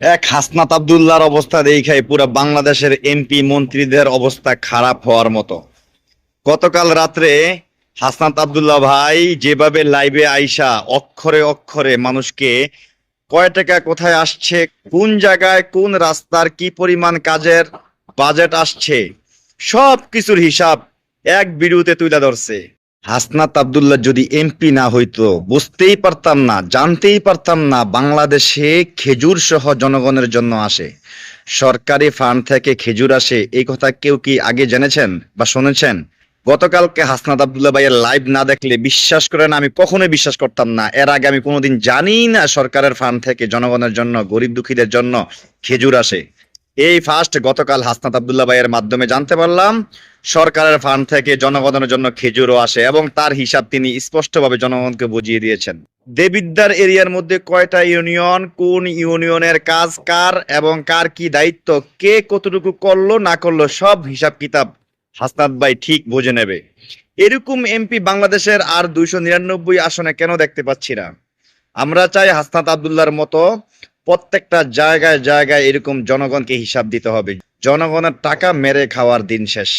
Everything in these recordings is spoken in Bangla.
এক হাসনাত আব্দুল্লাহর অবস্থা দেখাই পুরো বাংলাদেশের এমপি মন্ত্রীদের অবস্থা খারাপ হওয়ার মতো। গতকাল রাত্রে হাসনাত আব্দুল্লাহ ভাই যেভাবে লাইভে আইসা অক্ষরে অক্ষরে মানুষকে কয় টাকা কোথায় আসছে, কোন জায়গায় কোন রাস্তার কি পরিমাণ কাজের বাজেট আসছে, সব কিছুর হিসাব এক ভিডিওতে তুলে ধরছে। হাসনাত আব্দুল্লাহ যদি এমপি না হইতো বুঝতেই পারতাম না, জানতেই পারতাম না বাংলাদেশে খেজুর সহ জনগণের জন্য আসে, সরকারি ফান্ড থেকে খেজুর আসে। এই কথা কেউ কি আগে জেনেছেন বা শুনেছেন? গতকালকে হাসনাত আব্দুল্লাহ ভাইয়ের লাইভ না দেখলে বিশ্বাস করেন আমি কখনোই বিশ্বাস করতাম না। এর আগে আমি কোনোদিন জানি না সরকারের ফান্ড থেকে জনগণের জন্য, গরিব দুঃখীদের জন্য খেজুর আসে। এই ফার্স্ট গতকাল হাসনাত আব্দুল্লাহ ভাইয়ের মাধ্যমে জানতে পারলাম সরকারের ফান্ড থেকে জনগণের জন্য খেজুরও আসে, এবং তার হিসাব তিনি স্পষ্টভাবে জনগণকে বুঝিয়ে দিয়েছেন। দেবিদ্বার এরিয়ার মধ্যে কয়টা ইউনিয়ন, কোন ইউনিয়নের কাজ কার এবং কার কি দায়িত্ব, কে কতটুকু করলো না করলো, সব হিসাব কিতাব হাসনাত ভাই ঠিক বুঝে নেবে। এরকম এমপি বাংলাদেশের আর 299 আসনে কেন দেখতে পাচ্ছি না? আমরা চাই হাসনাত আব্দুল্লাহর মতো প্রত্যেকটা জায়গায় জায়গায় এরকম জনগণকে হিসাব দিতে হবে। জনগণের টাকা মেরে খাওয়ার দিন শেষ।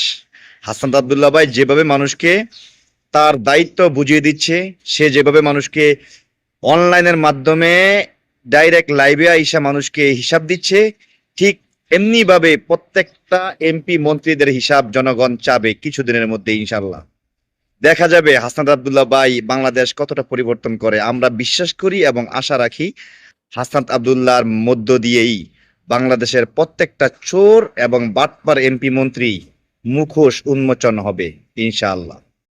হাসনাত আব্দুল্লাহ ভাই যেভাবে মানুষকে তার দায়িত্ব বুঝিয়ে দিচ্ছে, সে যেভাবে মানুষকে অনলাইনের মাধ্যমে ডাইরেক্ট লাইভে আইসা মানুষকে হিসাব দিচ্ছে, ঠিক এমনি ভাবে প্রত্যেকটা এমপি মন্ত্রীদের হিসাব জনগণ চাবে কিছুদিনের মধ্যে ইনশাল্লাহ। দেখা যাবে হাসনাত আব্দুল্লাহ ভাই বাংলাদেশ কতটা পরিবর্তন করে। আমরা বিশ্বাস করি এবং আশা রাখি হাসনাত আব্দুল্লাহর মধ্য দিয়েই বাংলাদেশের প্রত্যেকটা চোর এবং বাটপার এমপি মন্ত্রী মুখোশ উন্মোচন হবে ইনশাআল্লাহ।